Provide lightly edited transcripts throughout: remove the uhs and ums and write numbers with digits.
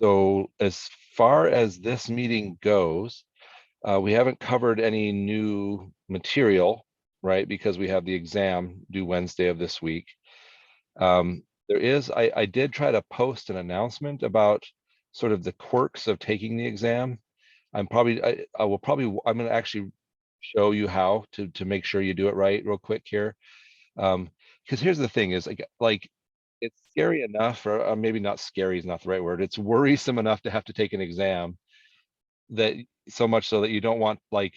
So as far as this meeting goes, we haven't covered any new material, right? Because we have the exam due Wednesday of this week. I did try to post an announcement about sort of the quirks of taking the exam. I'm going to actually show you how to make sure you do it right real quick here. Because here's the thing is like it's scary enough, or maybe not scary is not the right word. It's worrisome enough to have to take an exam, that so much so that you don't want like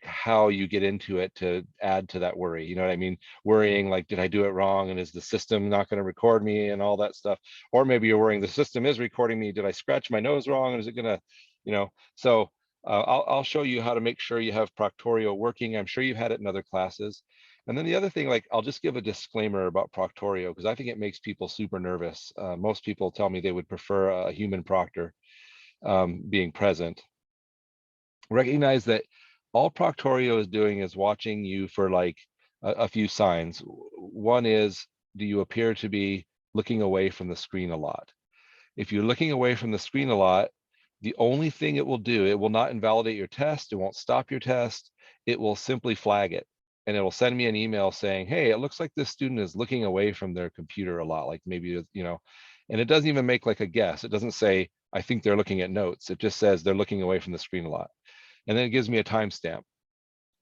how you get into it to add to that worry. You know what I mean? Worrying like, did I do it wrong? And is the system not going to record me and all that stuff? Or maybe you're worrying the system is recording me. Did I scratch my nose wrong? And is it going to, you know? So I'll show you how to make sure you have Proctorio working. I'm sure you've had it in other classes. And then the other thing, like I'll just give a disclaimer about Proctorio because I think it makes people super nervous. Most people tell me they would prefer a human proctor being present. Recognize that all Proctorio is doing is watching you for like a few signs. One is, do you appear to be looking away from the screen a lot? If you're looking away from the screen a lot, the only thing it will do, it will not invalidate your test. It won't stop your test. It will simply flag it. And it will send me an email saying, hey, it looks like this student is looking away from their computer a lot. Like maybe, you know, and it doesn't even make like a guess. It doesn't say, I think they're looking at notes. It just says they're looking away from the screen a lot. And then it gives me a timestamp.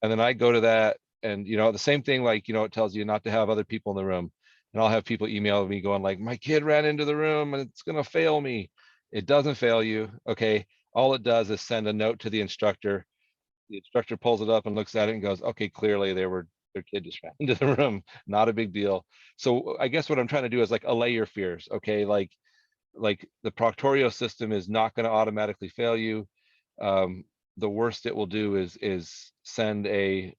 And then I go to that, and you know, the same thing, like, you know, it tells you not to have other people in the room. And I'll have people email me going like, my kid ran into the room and it's gonna fail me. It doesn't fail you. Okay. All it does is send a note to the instructor. The instructor pulls it up and looks at it and goes, okay, clearly their kid just ran into the room. Not a big deal. So I guess what I'm trying to do is like allay your fears. Okay. Like the Proctorio system is not going to automatically fail you. The worst it will do is send a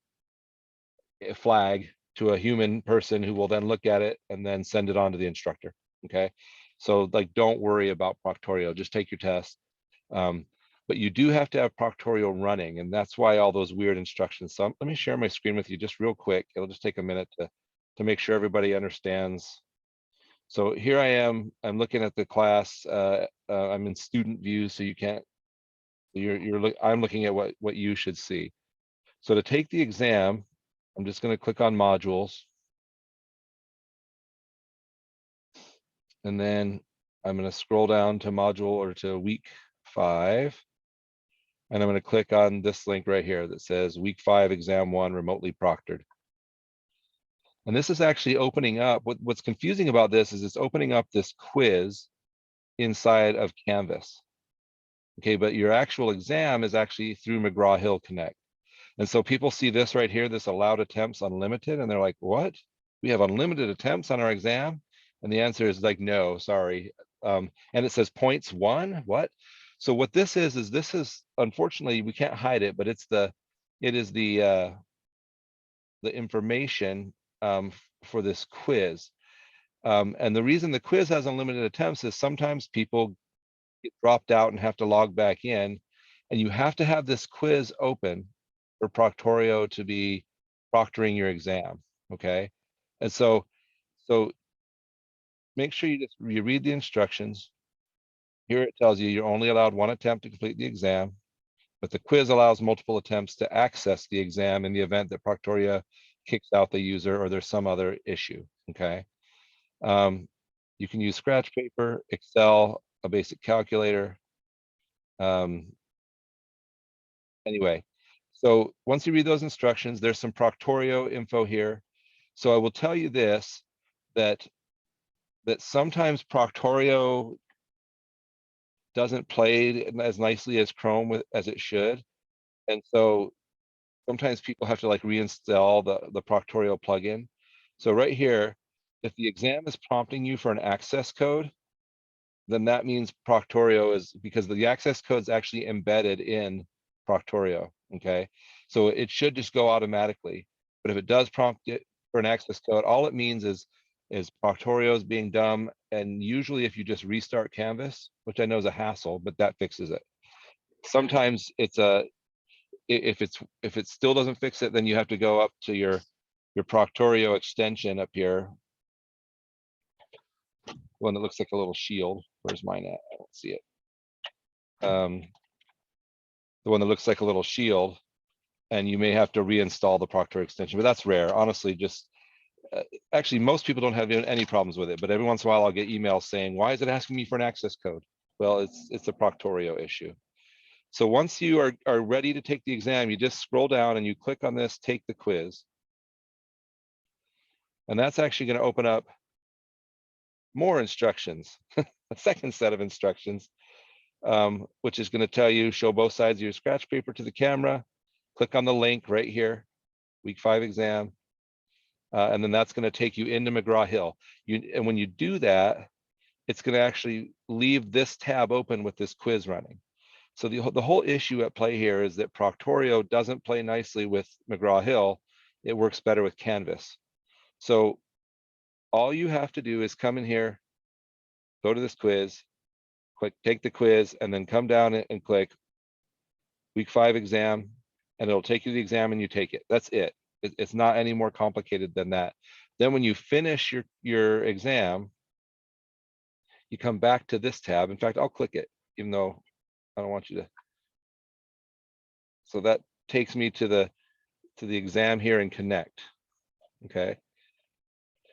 flag to a human person who will then look at it and then send it on to the instructor. Okay. So like, don't worry about Proctorio, just take your test. But you do have to have Proctorio running, and that's why all those weird instructions. So let me share my screen with you just real quick. It'll just take a minute to make sure everybody understands. So here I am, I'm looking at the class. I'm in student view, so you can't, I'm looking at what you should see. So to take the exam, I'm just going to click on modules. And then I'm going to scroll down to module or to week 5. And I'm going to click on this link right here that says week 5, exam 1, remotely proctored. And this is actually opening up. What's confusing about this is it's opening up this quiz inside of Canvas. Okay, but your actual exam is actually through McGraw-Hill Connect. And so people see this right here, this allowed attempts unlimited, and they're like, what? We have unlimited attempts on our exam? And the answer is like, no, sorry. And it says points 1, what? So what this is this is, unfortunately, we can't hide it, but it is the information for this quiz. And the reason the quiz has unlimited attempts is sometimes people get dropped out and have to log back in, and you have to have this quiz open for Proctorio to be proctoring your exam. Okay. And so make sure you read the instructions. Here it tells you you're only allowed 1 attempt to complete the exam, but the quiz allows multiple attempts to access the exam in the event that Proctorio kicks out the user or there's some other issue. Okay. You can use scratch paper, Excel, a basic calculator. Anyway, so once you read those instructions, there's some Proctorio info here. So I will tell you this, that sometimes Proctorio doesn't play as nicely as Chrome as it should. And so sometimes people have to like reinstall the Proctorio plugin. So right here, if the exam is prompting you for an access code, then that means Proctorio is, because the access code is actually embedded in Proctorio. Okay, so it should just go automatically. But if it does prompt it for an access code, all it means is Proctorio is being dumb. And usually if you just restart Canvas, which I know is a hassle, but that fixes it. Sometimes it's if it still doesn't fix it, then you have to go up to your Proctorio extension up here, one that looks like a little shield. Where's mine at? see it. The one that looks like a little shield, and you may have to reinstall the Proctor extension, but that's rare. Honestly, just actually, most people don't have any problems with it, but every once in a while I'll get emails saying, why is it asking me for an access code? Well, it's a Proctorio issue. So once you are ready to take the exam, you just scroll down and you click on this, take the quiz. And that's actually going to open up more instructions, a second set of instructions, which is going to tell you, show both sides of your scratch paper to the camera, click on the link right here, week 5 exam. And then that's going to take you into McGraw-Hill. And when you do that, it's going to actually leave this tab open with this quiz running. So the whole issue at play here is that Proctorio doesn't play nicely with McGraw-Hill. It works better with Canvas. So all you have to do is come in here, go to this quiz, click take the quiz, and then come down and click week 5 exam, and it'll take you to the exam and you take it. That's it. It's not any more complicated than that. Then when you finish your exam, you come back to this tab. In fact, I'll click it, even though I don't want you to. So that takes me to the exam here in Connect. Okay.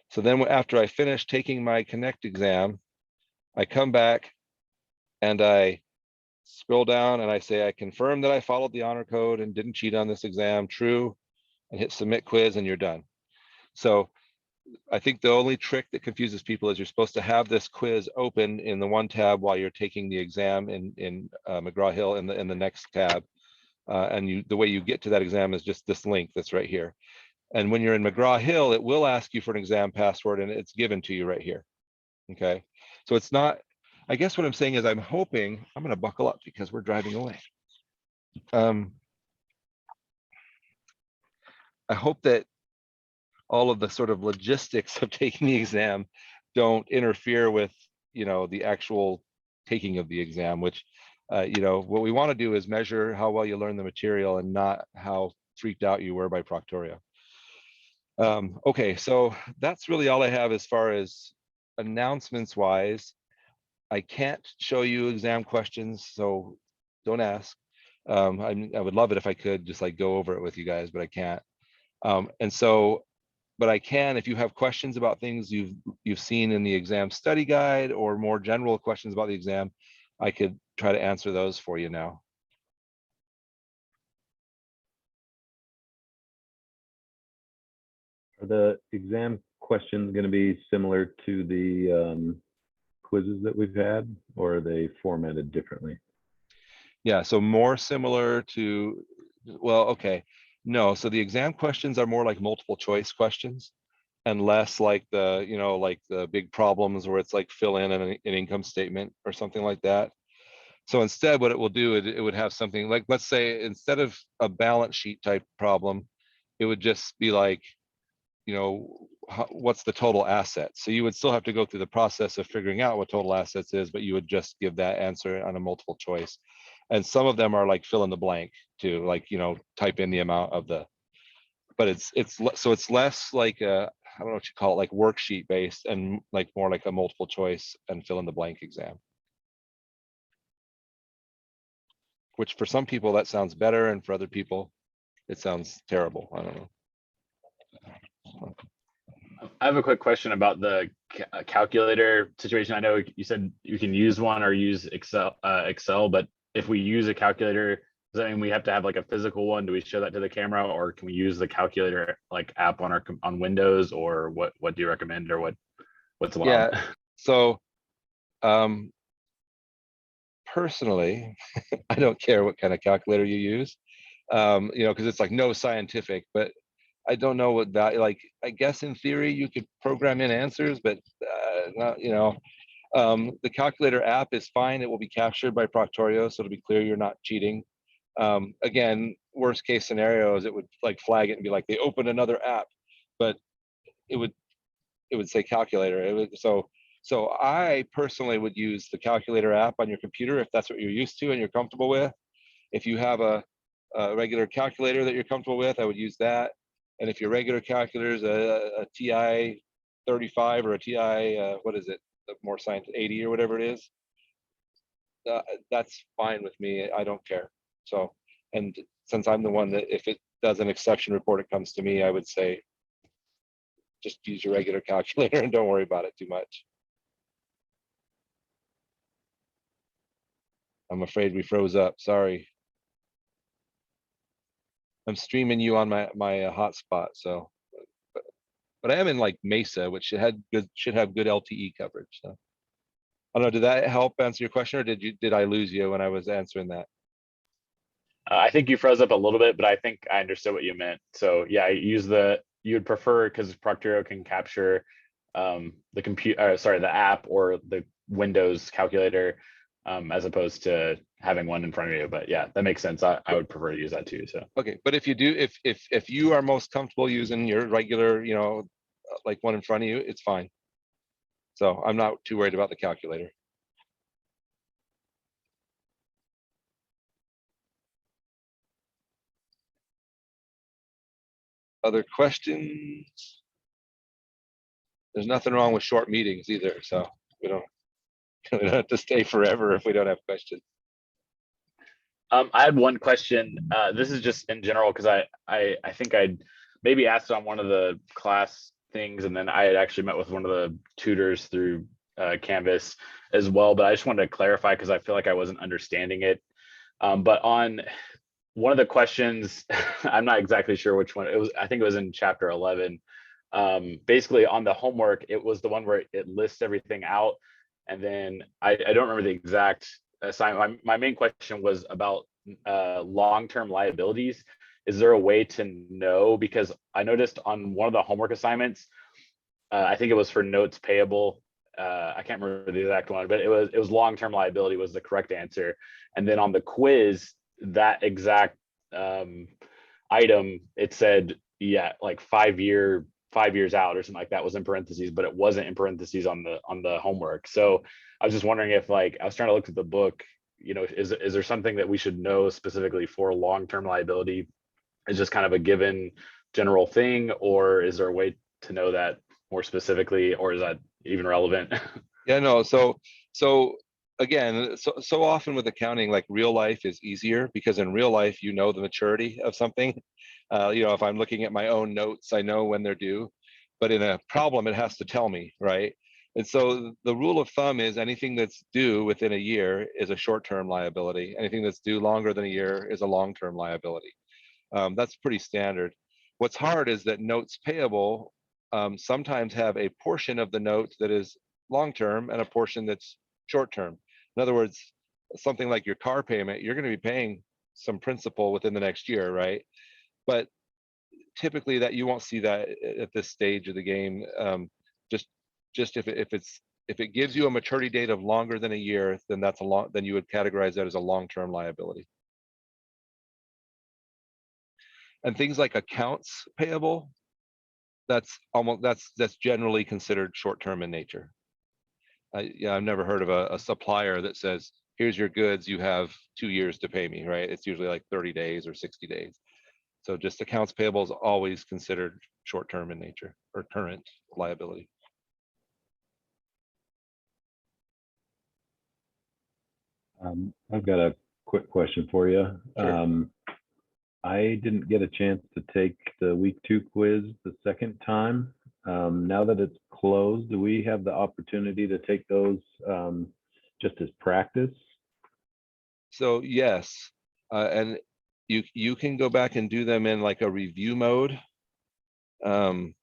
So then after I finish taking my Connect exam, I come back and I scroll down and I say, I confirm that I followed the honor code and didn't cheat on this exam, true, and hit submit quiz, and you're done. So I think the only trick that confuses people is you're supposed to have this quiz open in the one tab while you're taking the exam in McGraw-Hill in the next tab. And the way you get to that exam is just this link that's right here. And when you're in McGraw-Hill, it will ask you for an exam password, and it's given to you right here. Okay, so it's not, I guess what I'm saying is I'm hoping, I'm going to buckle up because we're driving away. I hope that all of the sort of logistics of taking the exam don't interfere with, the actual taking of the exam, which, what we want to do is measure how well you learn the material and not how freaked out you were by Proctorio. Okay, so that's really all I have as far as announcements wise. I can't show you exam questions, so don't ask. I would love it if I could just like go over it with you guys, but I can't. But I can, if you have questions about things you've seen in the exam study guide or more general questions about the exam, I could try to answer those for you now. Are the exam questions going to be similar to the quizzes that we've had, or are they formatted differently? Yeah, so more similar to, well, okay. No, so the exam questions are more like multiple choice questions and less like the, like the big problems where it's like fill in an income statement or something like that. So instead, what it will do, it would have something like, let's say, instead of a balance sheet type problem, it would just be like, what's the total assets? So you would still have to go through the process of figuring out what total assets is, but you would just give that answer on a multiple choice. And some of them are like fill in the blank too, like, type in the amount of the, but it's less like a, I don't know what you call it, like worksheet based, and like more like a multiple choice and fill in the blank exam. Which for some people that sounds better, and for other people it sounds terrible. I don't know. I have a quick question about the calculator situation. I know you said you can use one or use Excel, but if we use a calculator, does that mean we have to have like a physical one? Do we show that to the camera, or can we use the calculator like app on Windows, or what do you recommend, or what's allowed? Yeah, so personally, I don't care what kind of calculator you use, because it's like no scientific, but I don't know what that, like, I guess in theory you could program in answers, but not, the calculator app is fine. It will be captured by Proctorio, so to be clear, you're not cheating. Again, worst case scenarios, it would like flag it and be like, they opened another app, but it would say calculator. So I personally would use the calculator app on your computer if that's what you're used to and you're comfortable with. If you have a regular calculator that you're comfortable with, I would use that. And if your regular calculator is a TI 35 or a TI, what is it, the more science 80 or whatever it is, that's fine with me. I don't care. So, and since I'm the one that if it does an exception report, it comes to me, I would say, just use your regular calculator and don't worry about it too much. I'm afraid we froze up. Sorry. I'm streaming you on my hotspot, so but I am in like Mesa, which should have good LTE coverage. So I don't know. Did that help answer your question, or did I lose you when I was answering that? I think you froze up a little bit, but I think I understood what you meant. So yeah, you would prefer, because Proctorio can capture the computer, sorry, the app or the Windows calculator, as opposed to having one in front of you. But yeah, that makes sense. I would prefer to use that too. So Okay, but if you do, if you are most comfortable using your regular, like one in front of you, it's fine. So I'm not too worried about the calculator. Other questions? There's nothing wrong with short meetings either, so we don't have to stay forever if we don't have questions. I had one question. This is just in general, because I think I'd maybe asked on one of the class things, and then I had actually met with one of the tutors through Canvas as well. But I just wanted to clarify, because I feel like I wasn't understanding it. But on one of the questions, I'm not exactly sure which one it was. I think it was in chapter 11. Basically on the homework, it was the one where it lists everything out. And then I don't remember the exact assignment. My main question was about long-term liabilities. Is there a way to know? Because I noticed on one of the homework assignments, I think it was for notes payable. I can't remember the exact one, but it was long-term liability was the correct answer. And then on the quiz, that exact item, it said, yeah, like 5 years out or something like that was in parentheses, but it wasn't in parentheses on the homework. So I was just wondering if, like, I was trying to look at the book, is there something that we should know specifically for long-term liability? Is just kind of a given general thing, or is there a way to know that more specifically, or is that even relevant? Yeah, no. So again, so often with accounting, like real life is easier because in real life, the maturity of something. If I'm looking at my own notes, I know when they're due, but in a problem, it has to tell me, right? And so the rule of thumb is anything that's due within a year is a short-term liability. Anything that's due longer than a year is a long-term liability. That's pretty standard. What's hard is that notes payable sometimes have a portion of the note that is long-term and a portion that's short-term. In other words, something like your car payment, you're going to be paying some principal within the next year, right? But typically that you won't see that at this stage of the game. Just if it gives you a maturity date of longer than a year, then then you would categorize that as a long-term liability. And things like accounts payable, that's generally considered short-term in nature. I've never heard of a supplier that says, here's your goods, you have 2 years to pay me, right? It's usually like 30 days or 60 days. So just accounts payable is always considered short-term in nature or current liability. I've got a quick question for you. Sure. I didn't get a chance to take the week 2 quiz the second time. Now that it's closed, do we have the opportunity to take those just as practice? So yes, and you can go back and do them in like a review mode. I'm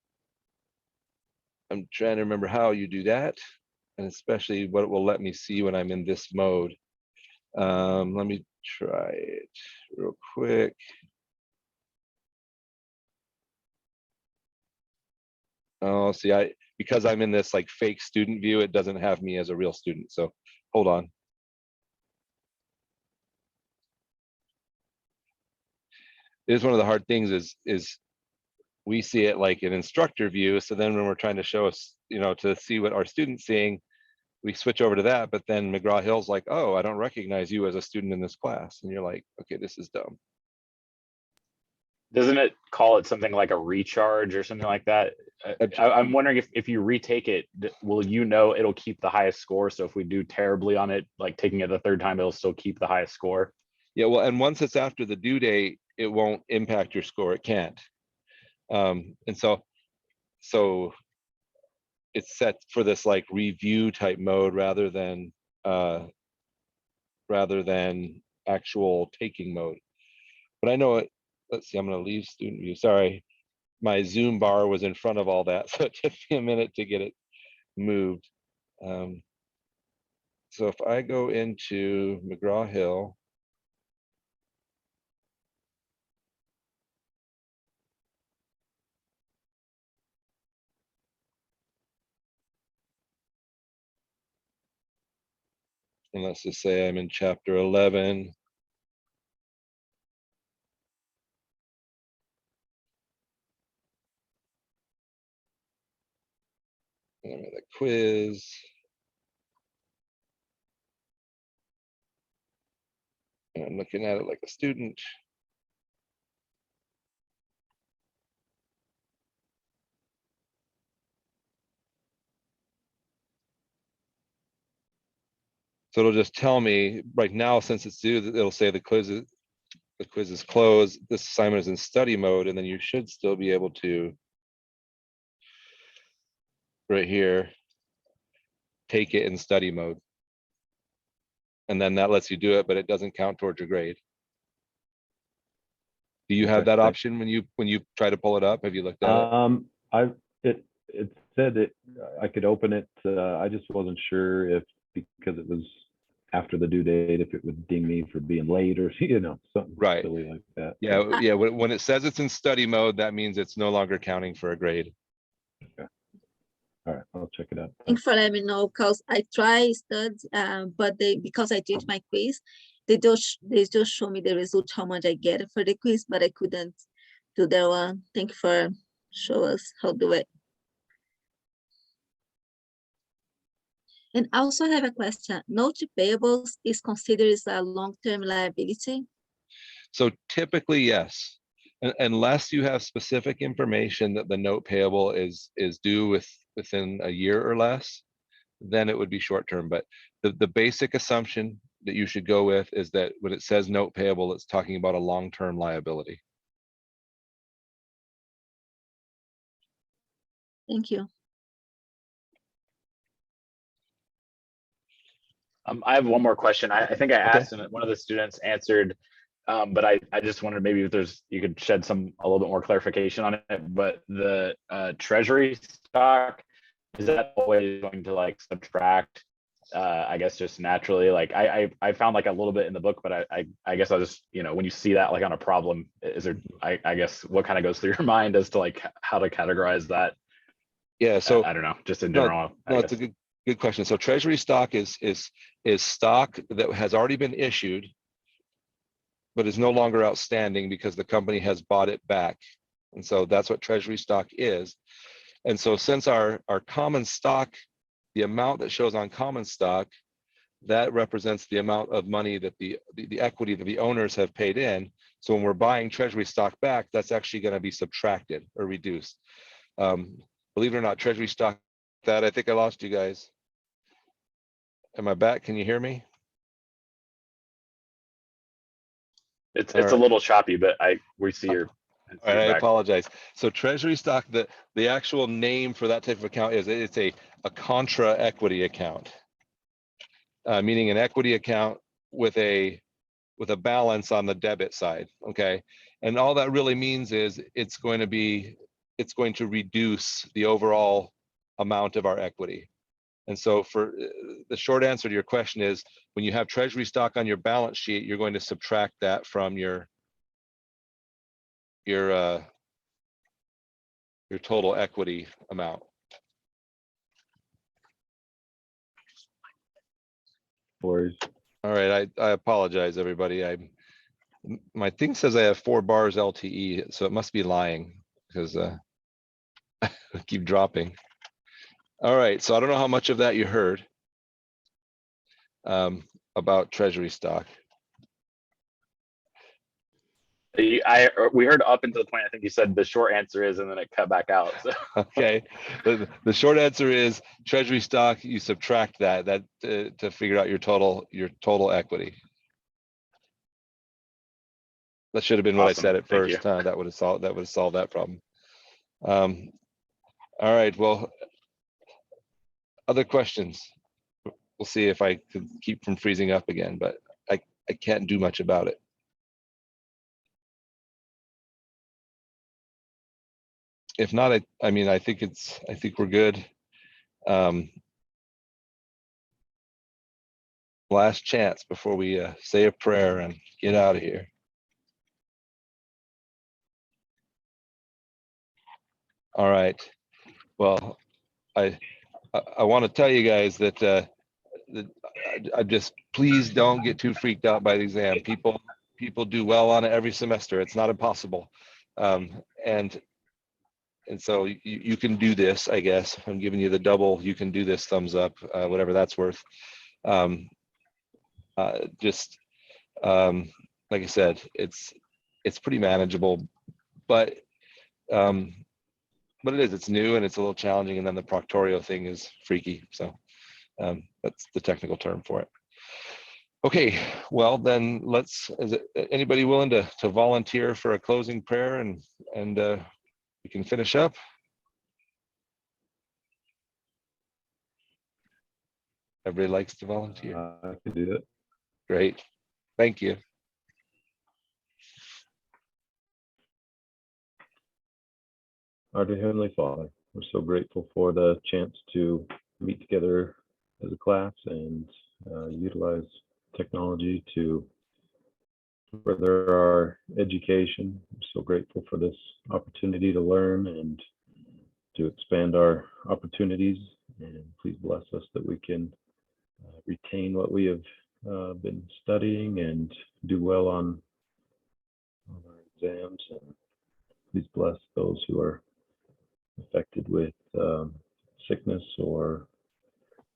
trying to remember how you do that, and especially what it will let me see when I'm in this mode. Let me try it real quick. Oh, see, because I'm in this like fake student view, it doesn't have me as a real student. So hold on. It is one of the hard things is we see it like an instructor view. So then when we're trying to show us, to see what our student's seeing, we switch over to that. But then McGraw-Hill's like, oh, I don't recognize you as a student in this class. And you're like, okay, this is dumb. Doesn't it call it something like a recharge or something like that? I'm wondering if you retake it, will you know it'll keep the highest score? So if we do terribly on it, like taking it the third time, it'll still keep the highest score. Yeah, well, and once it's after the due date, it won't impact your score. It can't. And so it's set for this like review type mode rather than actual taking mode. But I know it. Let's see. I'm going to leave student view. Sorry, my Zoom bar was in front of all that, so it took me a minute to get it moved. So if I go into McGraw-Hill, and let's just say I'm in chapter 11. And I'm at the quiz. And I'm looking at it like a student. So it'll just tell me right now, since it's due, it'll say the quiz is closed. This assignment is in study mode, and then you should still be able to right here take it in study mode. And then that lets you do it, but it doesn't count towards your grade. Do you have that option when you try to pull it up? Have you looked at it? It said that I could open it. I just wasn't sure if, because it was after the due date, if it would ding me for being late or something Right. silly like that. Yeah. When it says it's in study mode, that means it's no longer counting for a grade. Okay. All right, I'll check it out. Thanks for letting me know, because I try study, but because I did my quiz, they just show me the result, how much I get for the quiz, but I couldn't do that one. Thank you for show us how to do it. And also have a question. Note payables is considered as a long-term liability? So typically, yes, unless you have specific information that the note payable is due within a year or less, then it would be short-term. But the basic assumption that you should go with is that when it says note payable, it's talking about a long-term liability. Thank you. I have one more question. I think I asked and one of the students answered, but I just wondered maybe if you could shed a little bit more clarification on it. But the treasury stock, is that always going to like subtract? I guess just naturally, like I found like a little bit in the book, but I guess I'll just, when you see that like on a problem, is there, I guess what kind of goes through your mind as to like how to categorize that? Yeah, so I don't know, just in general. No, it's a good question. So treasury stock is stock that has already been issued, but is no longer outstanding because the company has bought it back. And so that's what treasury stock is. And so since our common stock, the amount that shows on common stock, that represents the amount of money that the equity that the owners have paid in. So when we're buying treasury stock back, that's actually going to be subtracted or reduced. Believe it or not, treasury stock, I think I lost you guys. Am I back? Can you hear me? It's a little choppy, but we see your. All right, I apologize. So treasury stock, the actual name for that type of account is it's a contra equity account, meaning an equity account with a balance on the debit side. Okay, and all that really means is it's going to reduce the overall amount of our equity. And so for the short answer to your question is, when you have treasury stock on your balance sheet, you're going to subtract that from your total equity amount. All right, I apologize, everybody. My thing says I have 4 bars LTE, so it must be lying because I keep dropping. All right, so I don't know how much of that you heard about treasury stock. We heard up until the point I think you said the short answer is, and then it cut back out. So. Okay, the short answer is treasury stock. You subtract that to figure out your total equity. That should have been what Awesome. I said at Thank you. first. That would have solved that problem. All right. Well, other questions? We'll see if I can keep from freezing up again, but I can't do much about it. If not, I mean, I think we're good. Last chance before we say a prayer and get out of here. All right. Well, I want to tell you guys that I just, please don't get too freaked out by the exam. People do well on it every semester. It's not impossible. And so you can do this, I guess. I'm giving you the double, you can do this thumbs up, whatever that's worth. Just like I said, it's pretty manageable, but it's new and it's a little challenging. And then the Proctorio thing is freaky. So that's the technical term for it. Okay, well then is anybody willing to volunteer for a closing prayer and we can finish up? Everybody likes to volunteer. I can do it. Great, thank you. Our dear Heavenly Father, we're so grateful for the chance to meet together as a class and utilize technology to further our education. I'm so grateful for this opportunity to learn and to expand our opportunities. And please bless us that we can retain what we have been studying and do well on our exams. And please bless those who are affected with sickness or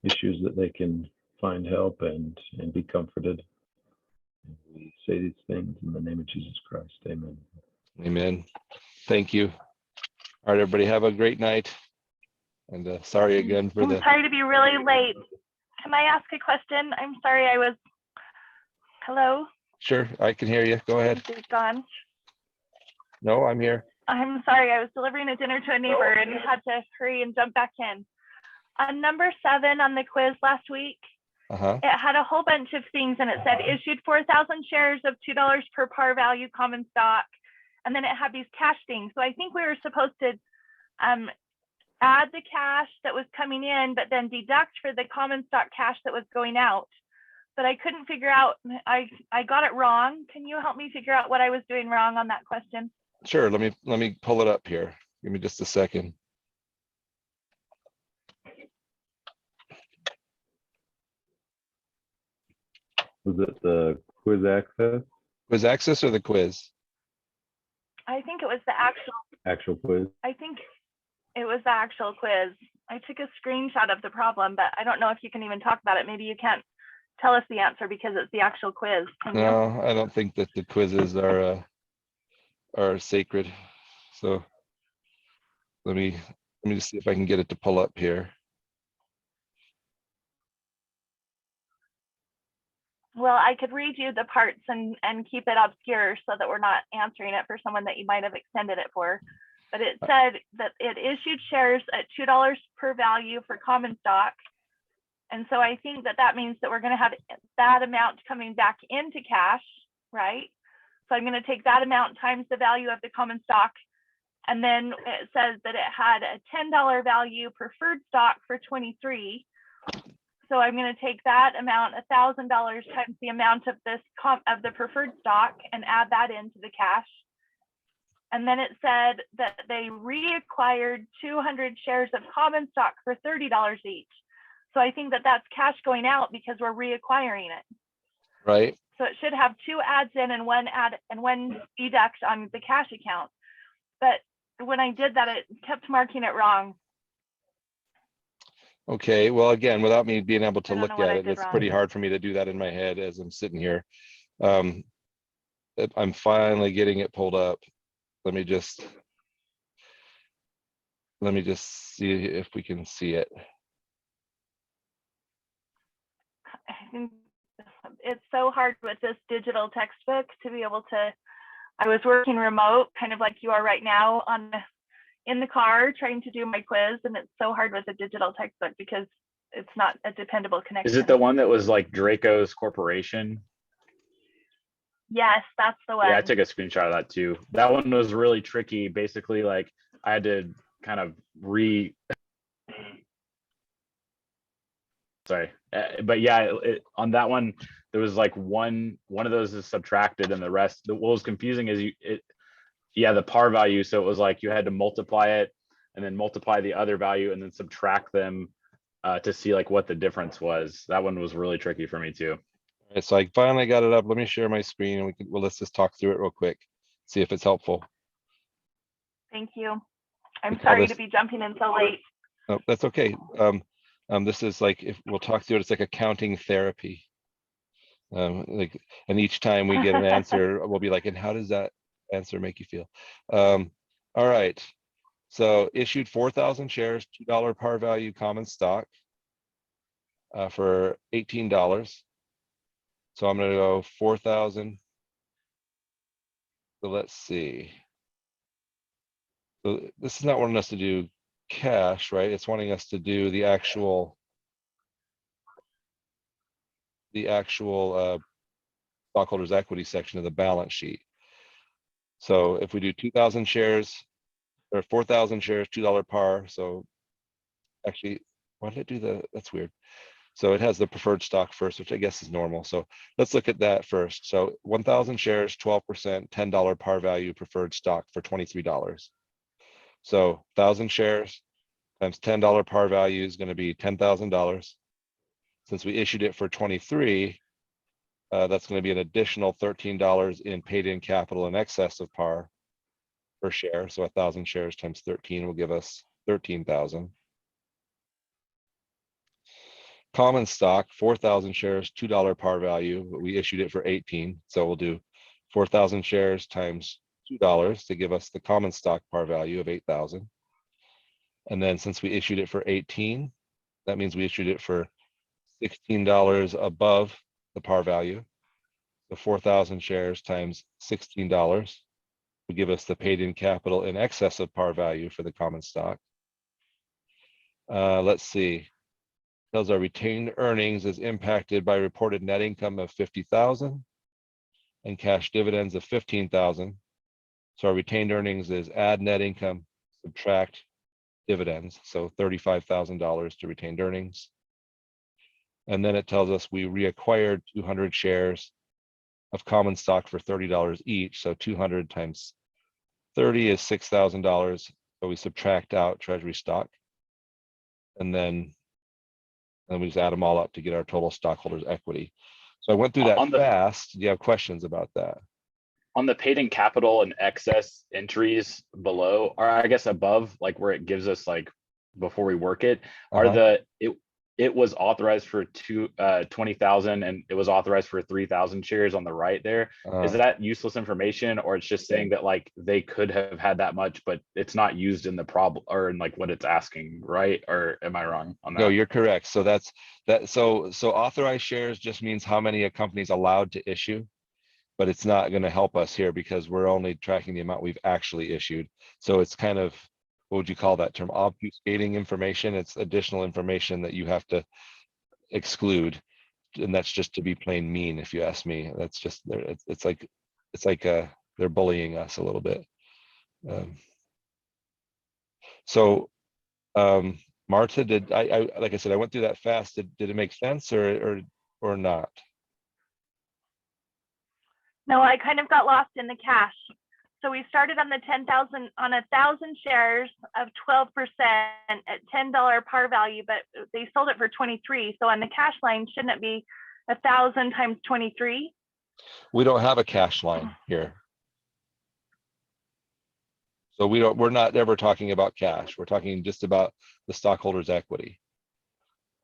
issues, that they can find help and be comforted. And we say these things in the name of Jesus Christ. Amen. Amen. Thank you. All right, everybody, have a great night. And sorry again for I'm sorry to be really late. Can I ask a question? I'm sorry, hello? Sure, I can hear you. Go ahead. He's gone. No, I'm here. I'm sorry, I was delivering a dinner to a neighbor and had to hurry and jump back in. On number 7 on the quiz last week, it had a whole bunch of things and it said issued 4,000 shares of $2 per par value common stock. And then it had these cash things. So I think we were supposed to add the cash that was coming in, but then deduct for the common stock cash that was going out. But I couldn't figure out, I got it wrong. Can you help me figure out what I was doing wrong on that question? Sure, let me pull it up here. Give me just a second. Was it the quiz access? Quiz access or the quiz? I think it was the Actual quiz. I think it was the actual quiz. I took a screenshot of the problem, but I don't know if you can even talk about it. Maybe you can't tell us the answer because it's the actual quiz. Can you? No, I don't think that the quizzes are sacred. So let me just see if I can get it to pull up here. Well, I could read you the parts and keep it obscure so that we're not answering it for someone that you might have extended it for. But it said that it issued shares at $2 per value for common stock. And so I think that means that we're going to have that amount coming back into cash, right? So I'm going to take that amount times the value of the common stock. And then it says that it had a $10 value preferred stock for 23. So I'm going to take that amount, $1,000 times the amount of of the preferred stock, and add that into the cash. And then it said that they reacquired 200 shares of common stock for $30 each. So I think that that's cash going out because we're reacquiring it. Right. So it should have 2 adds in and 1 add and 1 deduct on the cash account. But when I did that, it kept marking it wrong. Okay, well, again, without me being able to look at it, it's wrong. pretty hard for me to do that in my head as I'm sitting here. I'm finally getting it pulled up. Let me just see if we can see it. I think it's so hard with this digital textbook to be able to. I was working remote, kind of like you are right now, in the car trying to do my quiz, and it's so hard with a digital textbook because it's not a dependable connection. Is it the one that was like Draco's Corporation? Yes, that's the one. Yeah, I took a screenshot of that too. That one was really tricky. Basically, like I had to kind of sorry, but yeah, on that one there was like one of those is subtracted and the rest. What was confusing is the par value. So it was like you had to multiply it and then multiply the other value and then subtract them to see like what the difference was. That one was really tricky for me too. All right, so I finally got it up. Let me share my screen and let's just talk through it real quick. See if it's helpful. Thank you. I'm call sorry this- to be jumping in so late. Oh, that's okay. This is like, if we'll talk through it, it's like accounting therapy. And each time we get an answer, we'll be like, and how does that answer make you feel? All right. So issued 4,000 shares, $2 par value common stock for $18. So I'm going to go 4,000. So let's see. So this is not wanting us to do cash, right? It's wanting us to do the actual stockholders equity section of the balance sheet. So if we do 2,000 shares or 4,000 shares, $2 par. So actually, why did it do that's weird. So it has the preferred stock first, which I guess is normal. So let's look at that first. So 1,000 shares, 12%, $10 par value preferred stock for $23. So 1,000 shares times $10 par value is going to be $10,000. Since we issued it for 23, that's going to be an additional $13 in paid-in capital in excess of par per share. So 1,000 shares times 13 will give us 13,000. Common stock, 4,000 shares, $2 par value. We issued it for 18, so we'll do 4,000 shares times $2 to give us the common stock par value of 8,000. And then since we issued it for 18, that means we issued it for $16 above the par value. The 4,000 shares times $16 will give us the paid-in capital in excess of par value for the common stock. Let's see. Tells our retained earnings is impacted by reported net income of 50,000 and cash dividends of 15,000. So our retained earnings is add net income, subtract dividends. So $35,000 to retained earnings. And then it tells us we reacquired 200 shares of common stock for $30 each. So 200 times 30 is $6,000. So we subtract out treasury stock. And then we just add them all up to get our total stockholders equity. So I went through that fast. Do you have questions about that? On the paid-in capital and excess entries below, or I guess above, like where it gives us like before we work it, are it was authorized for 20,000 and it was authorized for 3,000 shares on the right there. Is that useless information, or it's just saying that like they could have had that much, but it's not used in the problem or in like what it's asking, right? Or am I wrong on that? No, you're correct. So that's that. So authorized shares just means how many a company's allowed to issue, but it's not going to help us here because we're only tracking the amount we've actually issued. So it's kind of, what would you call that term? Obfuscating information. It's additional information that you have to exclude. And that's just to be plain mean, if you ask me. That's just, it's like they're bullying us a little bit. Marta, did I like I said, I went through that fast. Did it make sense or not? No, I kind of got lost in the cash. So we started on the 10,000 on 1,000 shares of 12% at $10 par value, but they sold it for 23. So on the cash line, shouldn't it be 1,000 times 23? We don't have a cash line here. So we're not ever talking about cash. We're talking just about the stockholders' equity.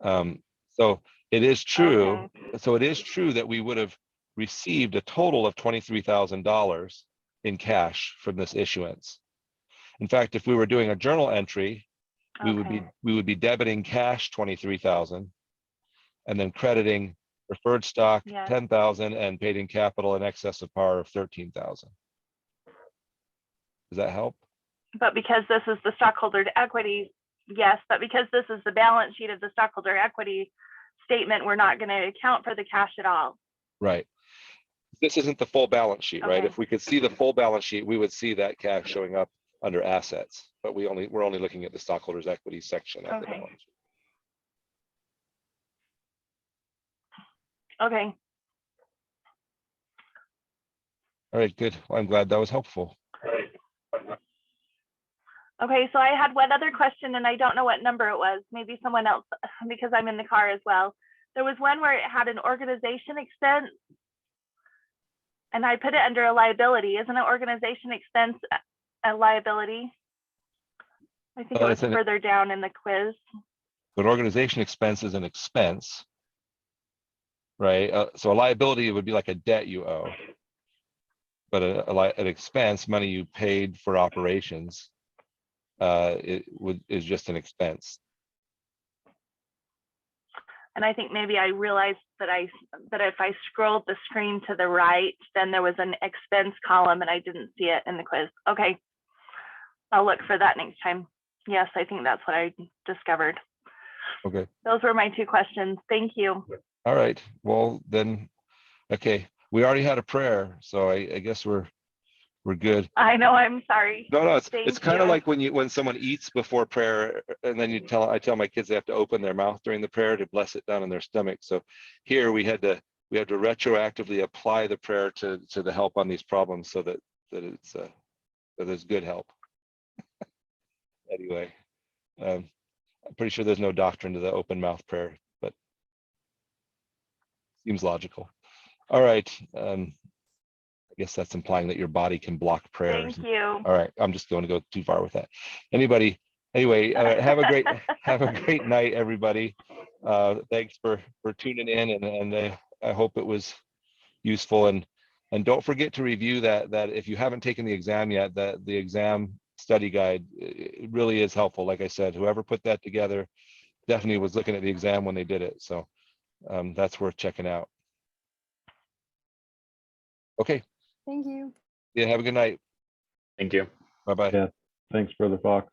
So it is true. Okay. So it is true that we would have received a total of $23,000 in cash from this issuance. In fact, if we were doing a journal entry, we would be debiting cash 23,000 and then crediting preferred stock Yeah. 10,000 and paid in capital in excess of par of 13,000. Does that help? But because this is the stockholder equity, yes, but because this is the balance sheet of the stockholder equity statement, we're not going to account for the cash at all. Right. This isn't the full balance sheet, right? Okay. If we could see the full balance sheet, we would see that cash showing up under assets, but we're only looking at the stockholders equity section of the Okay. balance sheet. Okay. All right, good. Well, I'm glad that was helpful. Okay, so I had one other question and I don't know what number it was. Maybe someone else, because I'm in the car as well. There was one where it had an organization expense and I put it under a liability. Isn't an organization expense a liability? I think it was further down in the quiz. But organization expense is an expense, right? So a liability would be like a debt you owe. But an expense, money you paid for operations, is just an expense. And I think maybe I realized that if I scrolled the screen to the right, then there was an expense column and I didn't see it in the quiz. Okay, I'll look for that next time. Yes, I think that's what I discovered. Okay. Those were my two questions. Thank you. All right. Well, then, okay. We already had a prayer, so I guess we're good. I know. I'm sorry. No, it's Thank kind of you. like when someone eats before prayer, and then I tell my kids they have to open their mouth during the prayer to bless it down in their stomach. So here we have to retroactively apply the prayer to the help on these problems, so that there's good help. Anyway, I'm pretty sure there's no doctrine to the open mouth prayer, but seems logical. All right. I guess that's implying that your body can block prayers. Thank you. All right, I'm just going to go too far with that. Anybody? Anyway, have a great night, everybody. Thanks for tuning in, and I hope it was useful. And don't forget to review that if you haven't taken the exam yet, that the exam study guide, it really is helpful. Like I said, whoever put that together definitely was looking at the exam when they did it. So that's worth checking out. Okay. Thank you. Yeah, have a good night. Thank you. Bye-bye. Yeah. Thanks, Brother Fox.